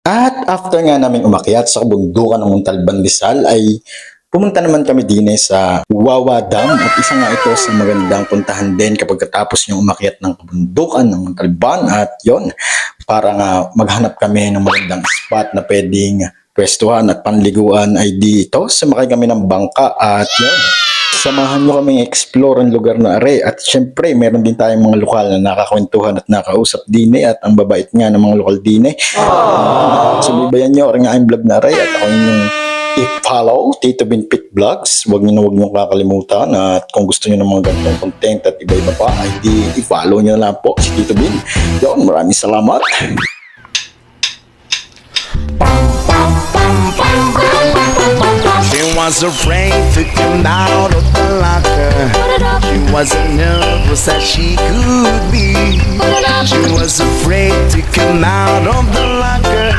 At after nga namin umakyat sa kabundukan ng Montalban Rizal ay pumunta naman kami din sa Wawa Dam at isa nga ito sa magandang puntahan din kapag katapos yung umakyat ng kabundukan ng Montalban at yon para nga maghanap kami ng magandang spot na pwedeng pwestuhan at panliguan ay dito. Sumakay kami ng bangka at yon. Samahan nyo kaming explore ang lugar na are at syempre meron din tayong mga lokal na nakakwentuhan at nakausap din at ang babait nga ng mga lokal din subaybayan nyo ang aking vlog na are at ako yung i-follow Tito Binpit Vlogs. Huwag nyo kakalimutan at kung gusto nyo ng mga ganitong content at iba-iba pa ay i-follow nyo na lang po si Tito Bin. Yun, maraming salamat. She was afraid to come out of the locker. She wasn't nervous as she could be. She was afraid to come out of the locker.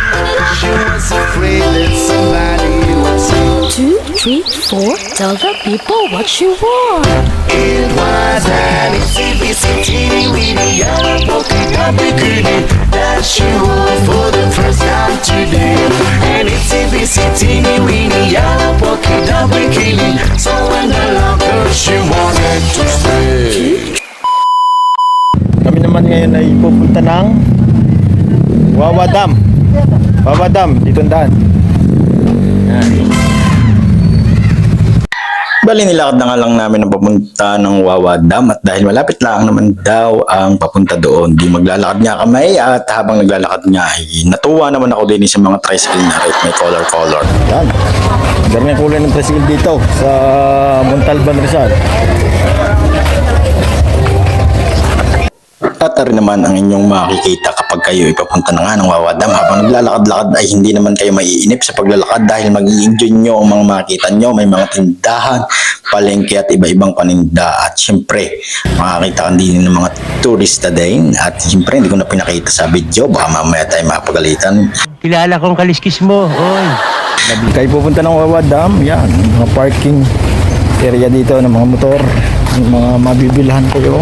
She was afraid that somebody would say 2, 3, 4, tell the people what you want. it was an exhibition teeny weeny yellow polka dot bikini that she wore for the first time today. An exhibition teeny weeny yellow polka dot bikini, so in the locker she wanted to stay. Kami naman ngayon ay pupunta ng Wawa Dam. Wawa Dam, dito ang daan. Yan. Bali nilakad na nga lang namin ang papunta ng Wawa Dam at dahil malapit lang naman daw ang papunta doon, di maglalakad nga kami at habang naglalakad nga ay natuwa naman ako din sa mga tricycle na rin may color. Yan. Ganda yung kulay ng tricycle dito sa Montalban Rizal. At rin naman ang inyong makikita kapag kayo ipapunta na nga ng Wawa Dam. Habang naglalakad-lakad ay hindi naman kayo maiinip sa paglalakad dahil mag-i-enjoy nyo ang mga makikita nyo. May mga tindahan, palengke at iba-ibang paninda. At syempre, makakita ka din ng mga turista din. At syempre, hindi ko na pinakita sa video. Baka mamaya tayo mapagalitan. Kilala kong kaliskis mo, oy. Kayo pupunta ng Wawa Dam. Yan, mga parking area dito ng mga motor, ng mga mabibilhan kayo.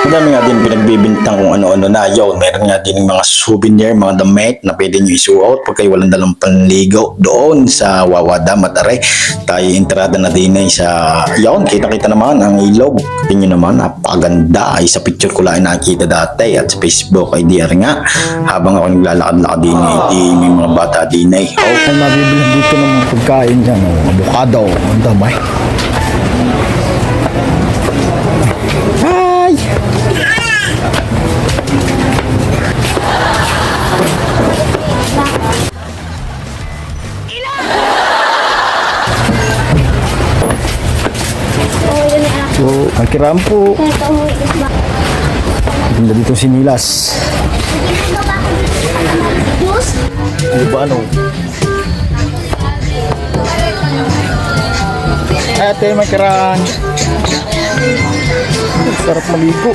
Ang dami nga din pinagbibintang kung ano-ano na yun. Meron nga din mga souvenir, mga damit na pwede nyo isuot pag kayo walang dalang panligo doon sa Wawa Dam. At aray, tayo entrada na din sa yun. Kita-kita naman ang ilog. Tingnan nyo naman, napakaganda. Ay sa picture ko lang nakikita dati at sa Facebook ay di nga. Habang ako naglalakad-lakad din di may mga bata din ay. Ay mabibilhan dito ng mga pagkain dyan. Avocado, ang damay. Hi! So, Akirampo. Ganda dito sinilas. Di ba ano? Ate, makiran. Sarap maligo.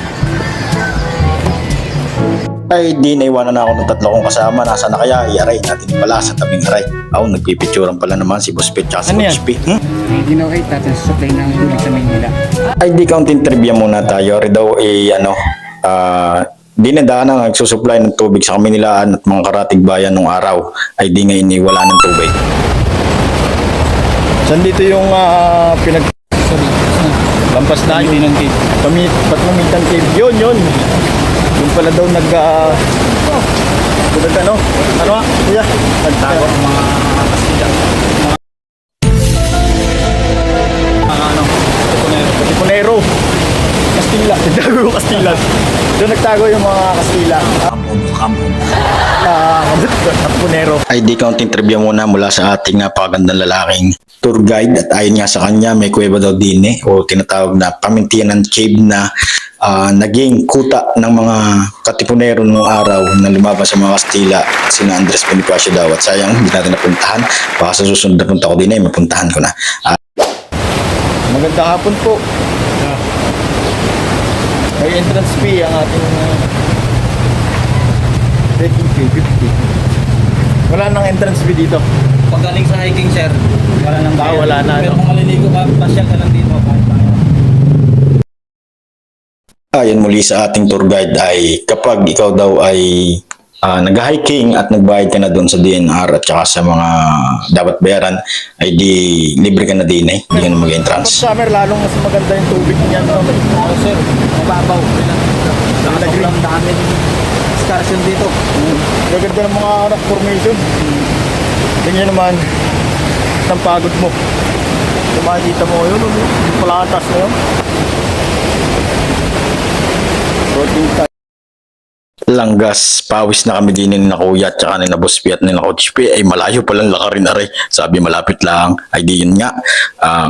Ay di naiwanan na ako ng tatlo kong kasama. Nasa na kaya? Aray natin pala sa tabing aray. Nagpipicturan pala naman si Boss Pete at si Ano yan? Coach P. Gino'y tatang supply ng tubig sa Maynila. Ay di counting trivia muna tayo. Daw dinadaan na nagsusupply ng tubig sa Kamunilaan at mga karatig bayan nung araw ay di ngayon wala ng tubig. Saan dito yung lampas na yun? Patmamitan cave. Yun. Yung pala daw ano nga? Kuya? Nagtago ang mga Kastila. Tipunero. Kastila. Nagtago yung Kastila. Doon nagtago yung mga Kastila. Tipunero. Ay di counting trivia muna mula sa ating napakagandang lalaking tour guide at ayon nga sa kanya may kuweba daw din o tinatawag na Pamintianan Cave na naging kuta ng mga katipunero noong araw na lumabas sa mga Kastila sina Andres Bonifacio daw at sayang hindi natin napuntahan. Baka sa susunod na punta ko din mapuntahan ko na. Magandang hapon po. May entrance fee ang ating trekking fee, 50. Wala nang entrance fee dito. Pag galing sa hiking, sir, wala nang bayad. Wala na. Pero kung maliligo ka, pasyal ka lang dito. Ayon muli sa ating tour guide ay kapag ikaw daw ay nag-hiking at nagbayad ka na doon sa DNR at saka sa mga dapat bayaran, ay di libre ka na din eh. Hindi ka na Pag mag-entrance. summer, lalong mas maganda yung tubig niyan. No? Sir, mababaw. Nakasobrang dami excursion dito. Gaganda ng mga rock formation. Tingnan naman, ang pagod mo. Kung makikita mo yun, yung palatas na yun. Roading time. Langgas, pawis na kami din ni na kuya at saka ni na Boss P at ni na Coach P ay malayo palang lakarin na rin. Sabi malapit lang, ay di yun nga.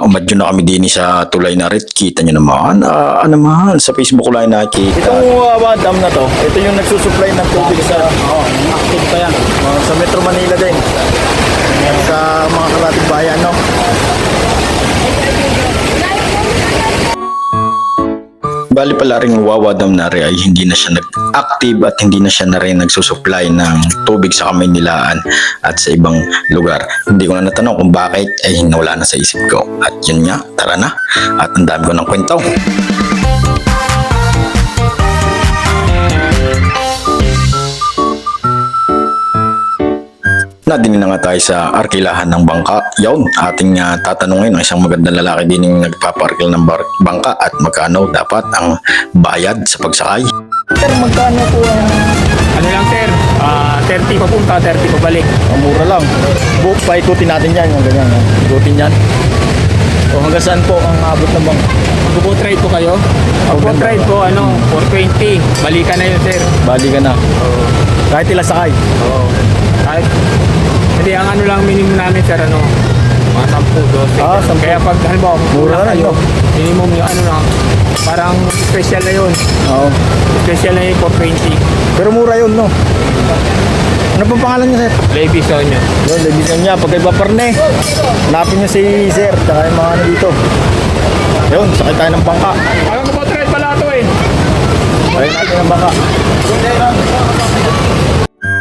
Umadyo na kami din sa tulay na rin. Kita nyo naman, naman, sa Facebook ko lang nakikita. Itong Wawa Dam na to, ito yung nagsusupply ng tubig sa Active pa yan. sa Metro Manila din. Sa mga kalating bayan, no? Bali pala rin Wawa Dam na rin ay hindi na siya nag-active at hindi na siya na rin nagsusupply ng tubig sa Kamaynilaan at sa ibang lugar. Hindi ko na natanong kung bakit ay wala na sa isip ko. At yun nga, tara na. At ang dami ko ng kwento. Nadini na nga tayo sa arkilahan ng bangka. Yun, ating tatanungin ang isang magandang lalaki din yung nagpaparkil ng bangka at magkano dapat ang bayad sa pagsakay. Pero magkano po ang Ano lang sir, 30 papunta, 30 pabalik. mura lang? Book, paikutin natin yan, yung ganyan. Ikutin yan. O hanggang saan po ang abot ng bangka? Mag-boat ride po kayo? Mag-boat ganda. ride po, 420. Balikan na yun sir. Bali ka na. Kahit ilang sakay. Oo. Kahit, hindi, ang ano lang minimum namin sir, mga 10, 12. 10. Kaya pag halimbawa, Mura na, kayo, no? minimum yung lang, parang special na yun. Oo. Special na yung 420. Pero mura yun, no? Ano pang pangalan niya, sir? Levis on yun. Yun, lebisan niya. Pag iba parne, hanapin niyo si sir, tsaka yung mga ano dito. Yun, sakay tayo ng bangka. Parang boat ride pala ito eh. Sakay natin ng bangka.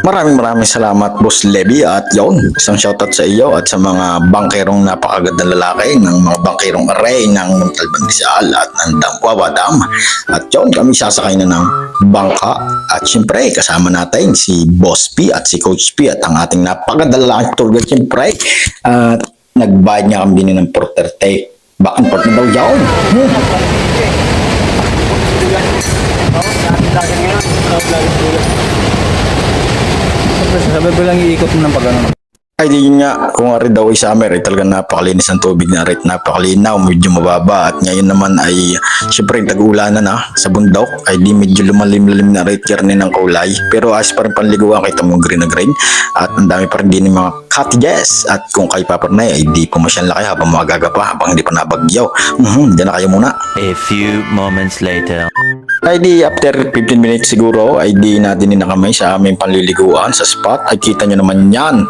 Maraming salamat Boss Levy at yun, isang shoutout sa iyo at sa mga bangkerong napakagandang lalaki ng mga bangkerong array ng Montalban Rizal at ng Wawa Dam. At yun, kami sasakay na ng bangka at syempre kasama natin si Boss P at si Coach P at ang ating napakagandang lalaking tour guide syempre. At nagbayad niya kami din ng porterte. Back and forth na daw yun. Sabi ko lang iikot mo ng pag-ano. Ay di yun nga, kung nga rin daw ay summer ay talagang napakalinis ang tubig na rin, napakalinaw, medyo mababa at ngayon naman ay syempre tag-ulanan na sa bundok ay di medyo lumalim-lalim na rin karne ng kulay pero as pa rin panliguan kita mo green na green at ang dami pa rin din ng mga cottages at kung kay paparnay ay di pumasyang laki habang magaga pa habang hindi pa nabagyaw. Diyan na kayo muna. A few moments later. Ay di after 15 minutes siguro ay di natin na kami sa aming panliliguan sa spot ay kita nyo naman yan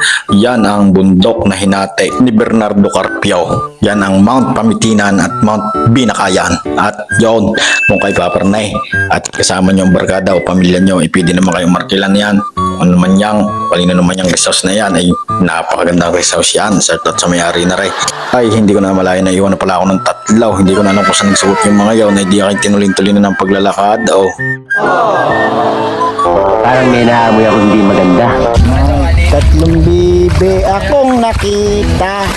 ang bundok na hinati ni Bernardo Carpio. Yan ang Mount Pamitinan at Mount Binakayan at yon kung kay Papernay at kasama nyo ang barkada o pamilya nyo ipidi naman kayong markilan yan ano naman yang palino naman yung resource na yan ay napakagandang resource yan sa may-ari na rin ay hindi ko na malaya na iwan na pala ako ng tatlaw hindi ko na alam kung saan nagsuot yung mga yaw na hindi aking tinulin-tulin na ng paglalakad Parang may naamoy ako hindi maganda. Tatlong bibe akong nakita.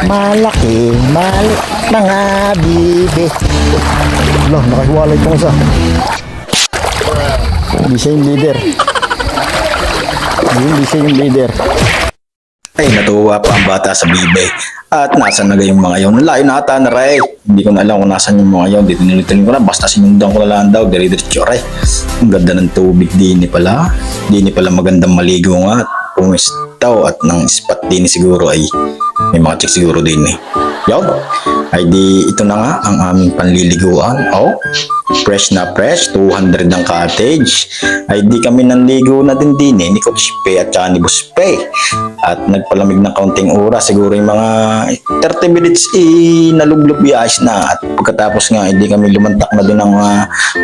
Malaki, mga bibe. Wala, nakahiwalay itong isa. Hindi siya yung leader. Hindi siya yung leader. ay natuwa pa ang bata sa bibe at nasan na yung mga yaw nalayo na ata na rin hindi ko na alam kung nasan yung mga yaw dito nilitin ko na basta sinundan ko na lang daw dire-diretso rin ang ganda ng tubig dini pala magandang maligo nga at pumistaw at ng spot din siguro ay may mga chick siguro din yaw ay di ito na nga ang aming panliliguan fresh na fresh 200 ng cottage ay di kami nanligo na din ni Coach Pe at saka ni Boss Pe at nagpalamig ng kaunting oras siguro yung mga 30 minutes naluglup bias na at pagkatapos nga hindi kami lumantak na din ng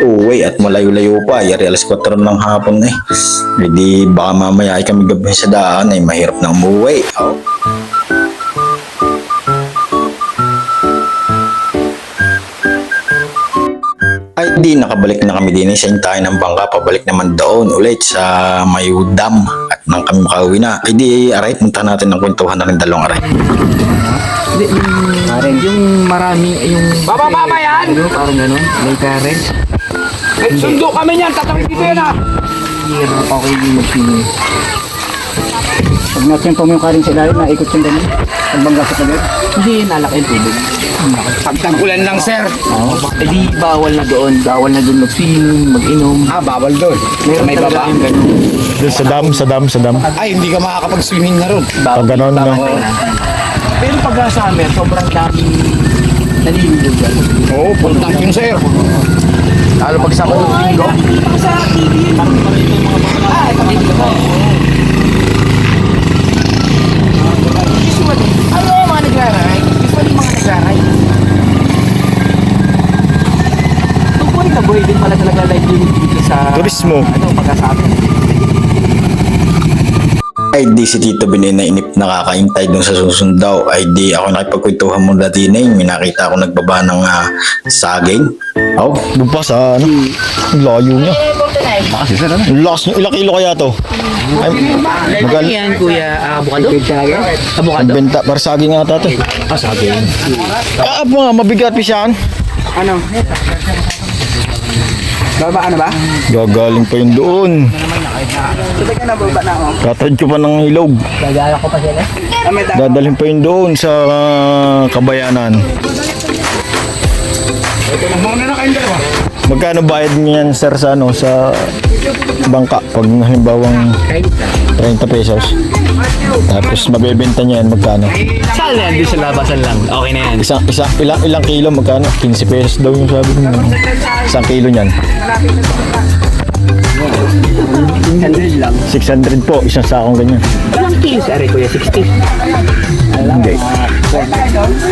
uwi at malayo-layo pa yari alas 4 ng hapon hindi baka mamaya ay kami gabi sa daan ay mahirap na umuwi ay di nakabalik na kami din sa intayin ng bangka, pabalik naman doon ulit sa Mayu Dam. At nang kami makauwi na, ay di aray, punta natin ng kwentuhan na rin dalawang aray. Yung maraming, yung... Bababa yan! Parang gano'n, may karen. Sundo kami niyan, tatawid dito yan ah! Okay yung machine. Pag natin po yung karin sa ilalim, naikot yung ganun. Ang bangga sa kalir. Hindi, nalaki yung tubig. Pagtangkulan lang, sir. Oo. Eh di, bawal na doon. Bawal na doon mag-swimming, mag-inom. Bawal doon. May baba. Doon sa dam. Ay, hindi ka makakapag-swimming na ron. Pag ganun na. Pero pag summer, sobrang daming naliligo dyan. Oo, puntang yun sir. Lalo pag sa linggo. Sa TV. Ano mga nagraray? Usually mga nagraray. Tukoy na boy, din pala talaga live yun dito sa... Turismo. Ano, pagkasabi. Ay di si Tito Binay na inip nakakaintay dun sa susunod daw. Ay di ako nakipagkwentuhan muna din eh. May nakita ako nagbaba ng saging. Oh, Doon pa sa ano? Ang layo niya. Ang lakas niya. Ilang kilo kaya to? Ay, Ano yan, kuya? Avocado? Avocado? Benta. Para saging nga ito. Saging. Mga mabigat pisyan. Ano? Baba ano ba? Gagaling pa yun doon. Sabay ka na baba na ako. Tatad ko pa ng ilog. Gagala ko pa sila. Dadalhin pa yun doon sa Kabayanan. Magkano bayad niyan sir sa ano sa bangka pag halimbawang 30 pesos? Tapos mabebenta niya yan magkano? Saan yan? Di sa labasan lang. Okay na yan. Ilang kilo magkano? 15 pesos daw yung sabi ko. Isang kilo niyan. 100 lang. 600 po, isang sakong ganyan. Ilang kilos ari kuya? 60? Hindi. 40.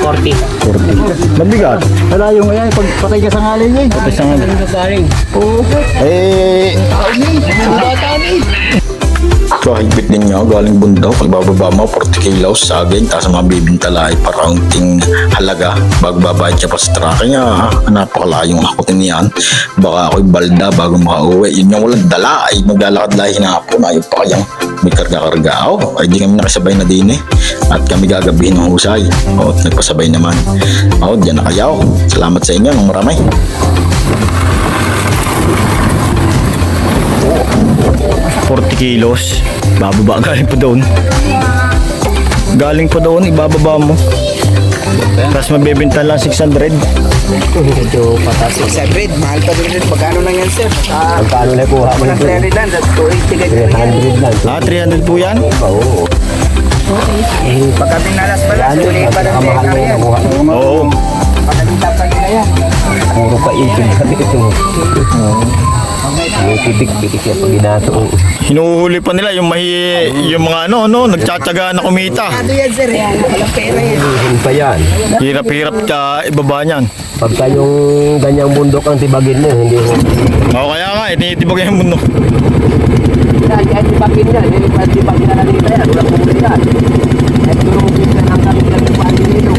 40. Mabigat. Wala yung ayan, pag patay ka sa ngalin niya. Patay sa ngalin. Eh, so higpit din niya, galing bundok, pagbababa mo, 40 kilos, saging, tapos mabibintala ay paraunting halaga, bagbabayad siya pa sa truck niya, napakalayong akutin niyan, baka ako'y balda bago makauwi, yun yung walang dala, ay maglalakad lahi hinapon, ayaw pa kayang may karga-karga, ay di kami nakasabay na din eh, at kami gagabihin ng husay, at nagpasabay naman, diyan na kayo, salamat sa inyo, ng marami. 40 kilos. Bababa galing pa doon. Galing pa doon, ibababa mo. Tapos mabibenta lang 600. Medyo patas. 600. Mahal pa din rin. Magkano lang yan, sir? Magkano na kuha mo? 300 lang. That's 280 lang. 300 po yan? Oo. Pagka pinalas pa lang, sulit pa ng teka yan. Oo. Pagkalita pa nila yan. Puro pa itin kami ito. Yung titik-titik yan pag ginato. Hinuhuli pa nila yung yung mga nagtsatsaga na kumita. Ano yan, sir? Walang pera yan. Ihin pa yan. Hirap-hirap ka ibaba niyan. Pagka yung ganyang bundok ang tibagin mo, hindi mo. Kaya nga, tinitibag yung mundo. Yan, tibagin yan. Yan, tibagin na nalita yan. Walang pumuli yan. At turupin ka ng kami ng pati nito.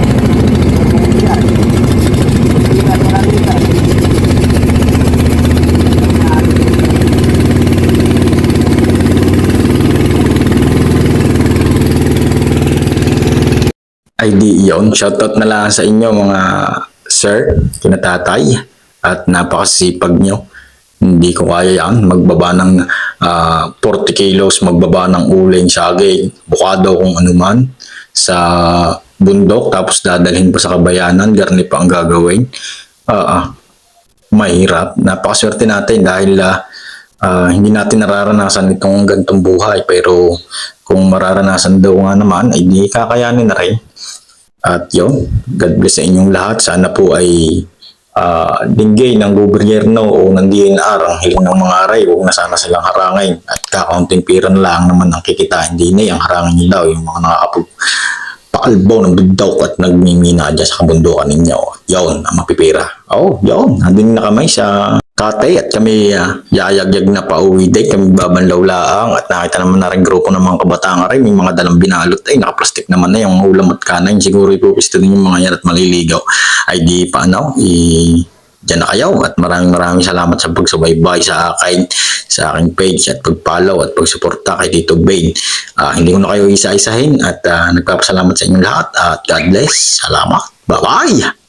Yan. Hindi ka nalita. Ay di yun, shoutout na lang sa inyo mga sir, kinatatay, at napakasipag nyo. Hindi ko kaya yan, magbaba ng 40 kilos, magbaba ng uling, saging, bukado kung ano man sa bundok, tapos dadalhin pa sa Kabayanan, garni pa ang gagawin. Mahirap, napakaswerte natin dahil hindi natin nararanasan itong gantong buhay, pero kung mararanasan daw nga naman, ay di kakayanin na rin. At yun, God bless sa inyong lahat. Sana po ay dinggay ng gobyerno o ng DNR ang hiling ng mga aray. Huwag na sana silang harangin. At kakaunting pira na lang naman ang kikitain. Hindi na yung harangin nila. Yung mga nakakapagpakalbo ng bugdaw at nagmimina dyan sa kabundukan ninyo. Yun, ang mapipira. Yun. Nandun na kami sa Katay at kami yayagyag na pauwi day, kami babanlaw laang at nakita naman na rin grupo ng mga kabataan rin, may mga dalang binalot ay nakaplastik naman na yung ulam at kanin, siguro ipupisto din yung mga yan at maliligaw ay di pa Diyan na kayo at maraming salamat sa pagsubaybay sa aking page at pag-follow at pagsuporta kay Tito Bane. Hindi ko na kayo isa-isahin at nagpapasalamat sa inyong lahat at God bless. Salamat. Bye-bye!